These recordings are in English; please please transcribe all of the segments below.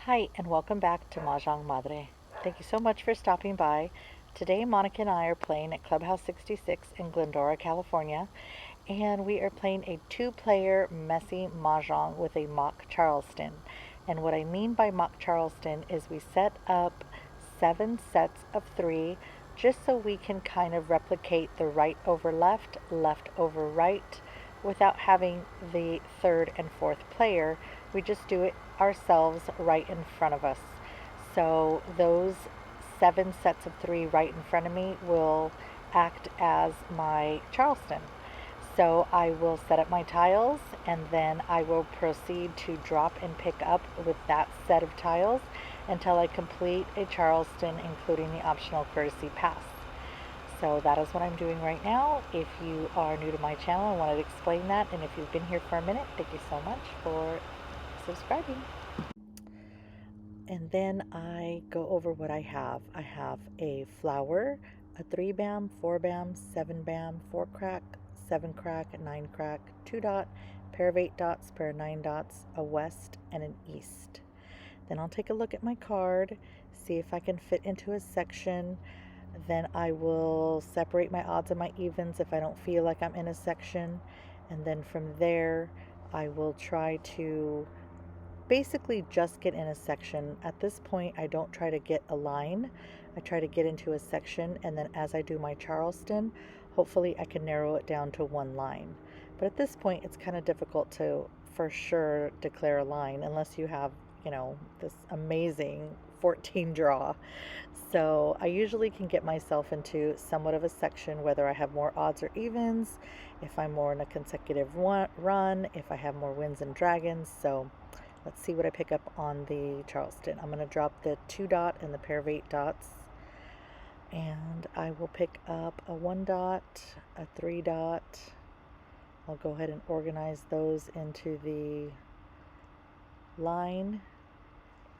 Hi, and welcome back to Mahjong Madre. Thank you so much for stopping by. Today, Monica and I are playing at Clubhouse 66 in Glendora, California, and we are playing a two-player messy Mahjong with a mock Charleston. And what I mean by mock Charleston is we set up 7 sets of three just so we can kind of replicate the right over left, left over right without having the third and fourth player. We just do it ourselves right in front of us. So those 7 sets of three right in front of me will act as my Charleston. So I will set up my tiles and then I will proceed to drop and pick up with that set of tiles until I complete a Charleston, including the optional courtesy pass. So that is what I'm doing right now. If you are new to my channel, I wanted to explain that. And if you've been here for a minute, thank you so much for subscribing. And then I go over what I have. I have a flower, a 3 bam, 4 bam, 7 bam, 4 crack, 7 crack, 9 crack, 2 dot, pair of 8 dots, pair of 9 dots, a west, and an east. Then I'll take a look at my card, see if I can fit into a section. Then I will separate my odds and my evens if I don't feel like I'm in a section. And then from there, I will try to basically just get in a section. At this point, I don't try to get a line. I try to get into a section, and then as I do my Charleston, hopefully I can narrow it down to one line. But at this point, it's kind of difficult to for sure declare a line unless you have, this amazing 14 draw. So I usually can get myself into somewhat of a section, whether I have more odds or evens, if I'm more in a consecutive run, if I have more wins and dragons. So let's see what I pick up on the Charleston. I'm going to drop the 2 dot and the pair of 8 dots. And I will pick up a 1 dot, a 3 dot. I'll go ahead and organize those into the line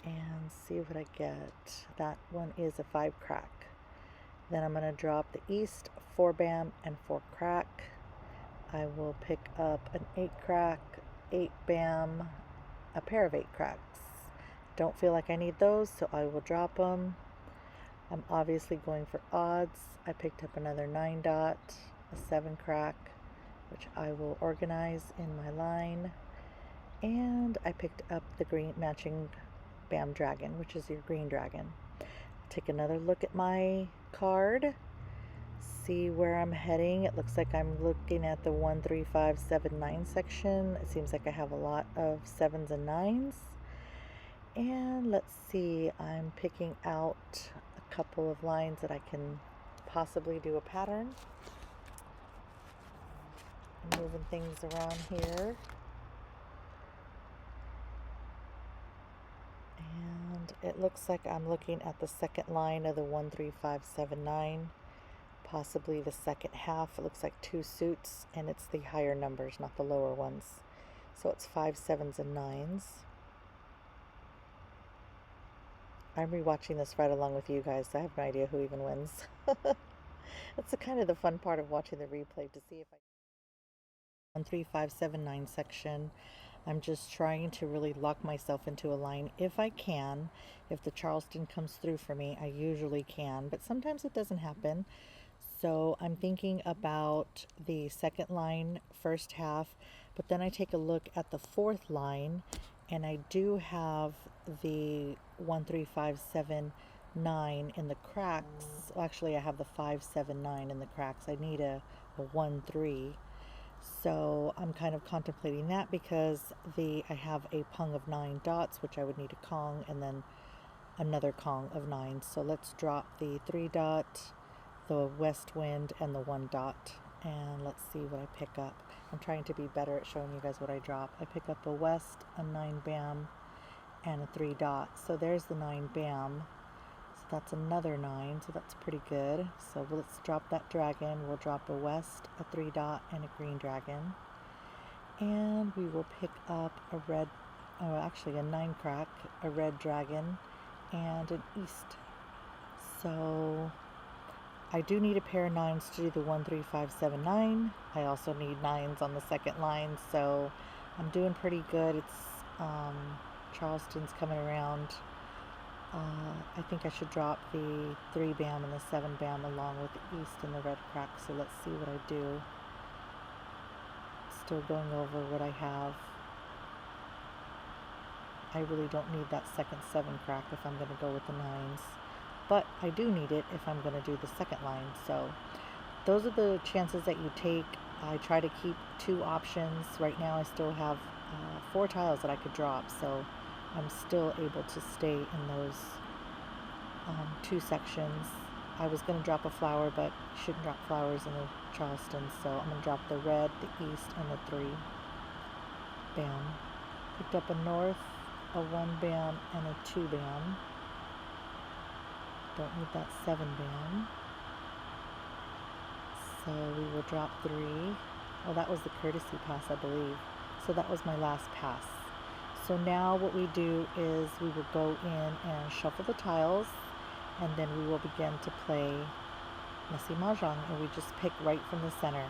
and see what I get. That one is a 5 crack. Then I'm going to drop the east, 4 bam, and 4 crack. I will pick up an 8 crack, 8 bam, a pair of 8 cracks. Don't feel like I need those, so I will drop them. I'm obviously going for odds. I picked up another 9 dot, a 7 crack, which I will organize in my line. And I picked up the green matching Bam Dragon, which is your green dragon. Take another look at my card, see where I'm heading. It looks like I'm looking at the 1, 3, 5, 7, 9 section. It seems like I have a lot of 7s and 9s. And let's see, I'm picking out a couple of lines that I can possibly do a pattern. I'm moving things around here. And it looks like I'm looking at the second line of the 1, 3, 5, 7, 9. Possibly the second half. It looks like 2 suits, and it's the higher numbers, not the lower ones. So it's 5, 7s, and 9s. I'm rewatching this right along with you guys. I have no idea who even wins. That's kind of the fun part of watching the replay, to see if I 1, 3, 5, 7, 9 section. I'm just trying to really lock myself into a line if I can. If the Charleston comes through for me, I usually can, but sometimes it doesn't happen. So I'm thinking about the second line, first half, but then I take a look at the fourth line, and I do have the 1, 3, 5, 7, 9 in the cracks. Well, actually, I have the 5, 7, 9 in the cracks. I need a 1, 3. So I'm kind of contemplating that because I have a pung of 9 dots, which I would need a Kong, and then another Kong of 9. So let's drop the 3 dot, the west wind, and the 1 dot, and let's see what I pick up. I'm trying to be better at showing you guys what I drop. I pick up a west, a 9 bam, and a 3 dot. So there's the 9 bam. So that's another 9, so that's pretty good. So let's drop that dragon. We'll drop a west, a 3 dot, and a green dragon. And we will pick up a red, actually a 9 crack, a red dragon, and an east. So I do need a pair of 9s to do the 1, 3, 5, 7, 9. I also need 9s on the second line, so I'm doing pretty good. It's Charleston's coming around. I think I should drop the 3 bam and the 7 bam along with the east and the red crack. So let's see what I do. Still going over what I have. I really don't need that second 7 crack if I'm going to go with the 9s. But I do need it if I'm going to do the second line. So those are the chances that you take. I try to keep 2 options. Right now I still have 4 tiles that I could drop. So I'm still able to stay in those 2 sections. I was going to drop a flower, but you shouldn't drop flowers in the Charleston. So I'm going to drop the red, the east, and the 3 bam. Picked up a north, a 1 bam, and a 2 bam. Don't need that 7 bam. So we will drop 3. Oh, that was the courtesy pass, I believe. So that was my last pass. So now what we do is we will go in and shuffle the tiles, and then we will begin to play Messy Mahjong, and we just pick right from the center.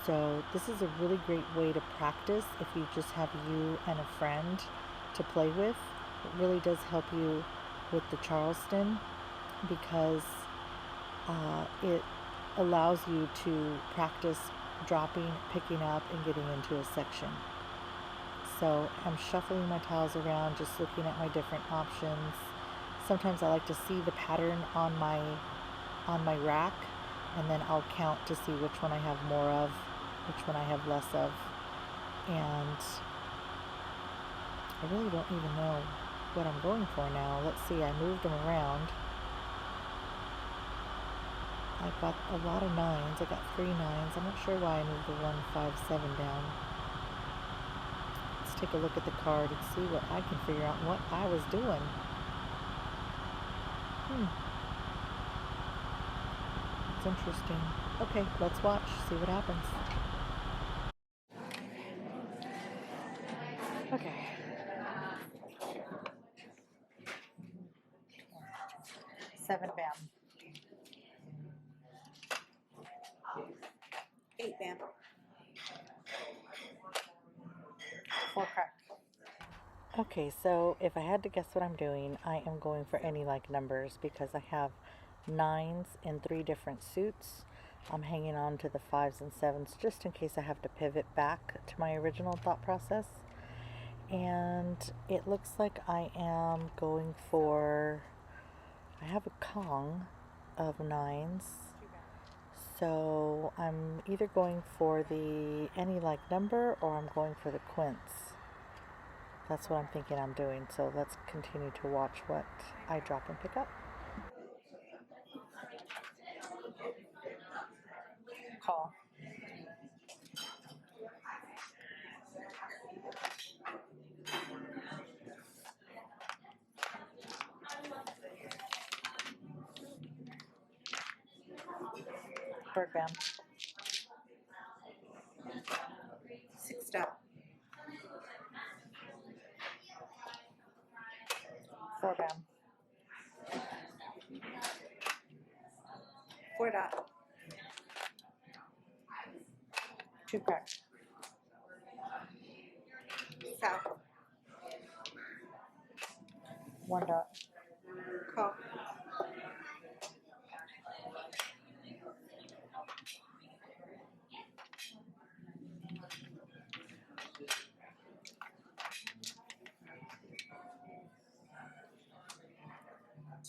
So this is a really great way to practice if you just have you and a friend to play with. It really does help you with the Charleston because it allows you to practice dropping, picking up, and getting into a section. So I'm shuffling my tiles around, just looking at my different options. Sometimes I like to see the pattern on my rack, and then I'll count to see which one I have more of, which one I have less of. And I really don't even know what I'm going for now. Let's see, I moved them around. I got a lot of 9s. I got 3 9s. I'm not sure why I moved the 1 5 7 down. Let's take a look at the card and see what I can figure out what I was doing. It's interesting. Okay, let's watch, see what happens. Okay. Seven bam. 8 bam. 4 crack. Okay, so if I had to guess what I'm doing, I am going for any like numbers because I have 9s in 3 different suits. I'm hanging on to the 5s and 7s just in case I have to pivot back to my original thought process. And it looks like I am going for, I have a Kong of 9s. So I'm either going for the any like number or I'm going for the quints. That's what I'm thinking I'm doing. So let's continue to watch what I drop and pick up. Call. Bird bam. 6 dot. 4 bam. 4 dot. 2 crack. South. 1 dot. Call.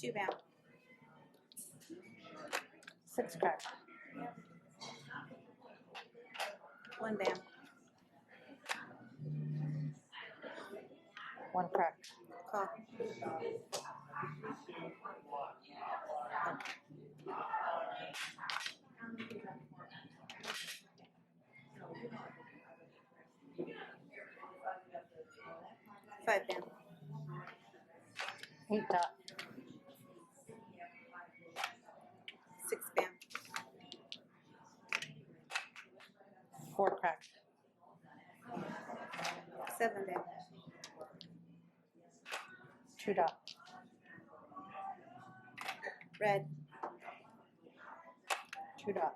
2 bam. 6 crack. 1 bam. 1 crack. Call. 5 bam. 8 dot. 6 bam. 4 crack. 7 bam. 2 dot. Red. 2 dot.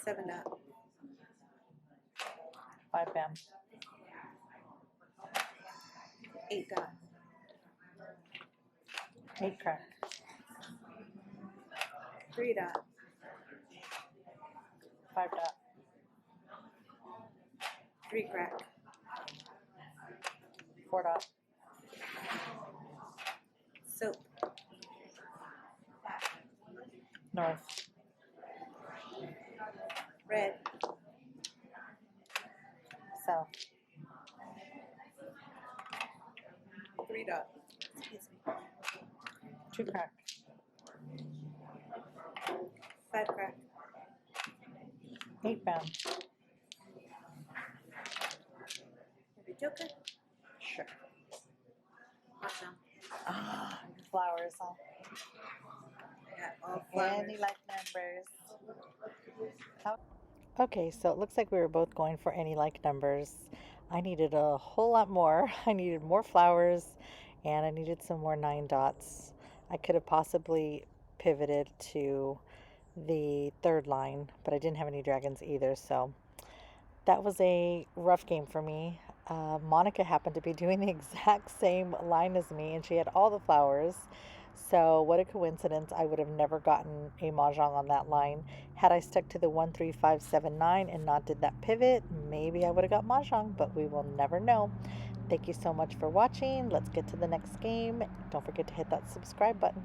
7 dot. 5 bam. 8 dot. 8 crack. 3 dot. 5 dot. 3 crack. 4 dot. Soap. North. Red. South. 3 dot. Excuse me. 2 crack. 5 crack. 8 bound. Every joker. Sure. Awesome. Ah, flowers, huh? I got all flowers. Any like numbers? Okay, so it looks like we were both going for any like numbers. I needed a whole lot more. I needed more flowers and I needed some more 9 dots. I could have possibly pivoted to the third line, but I didn't have any dragons either, so that was a rough game for me. Monica happened to be doing the exact same line as me, and she had all the flowers. So, what a coincidence. I would have never gotten a Mahjong on that line. Had I stuck to the 1, 3, 5, 7, 9 and not did that pivot, maybe I would have got Mahjong, but we will never know. Thank you so much for watching. Let's get to the next game. Don't forget to hit that subscribe button.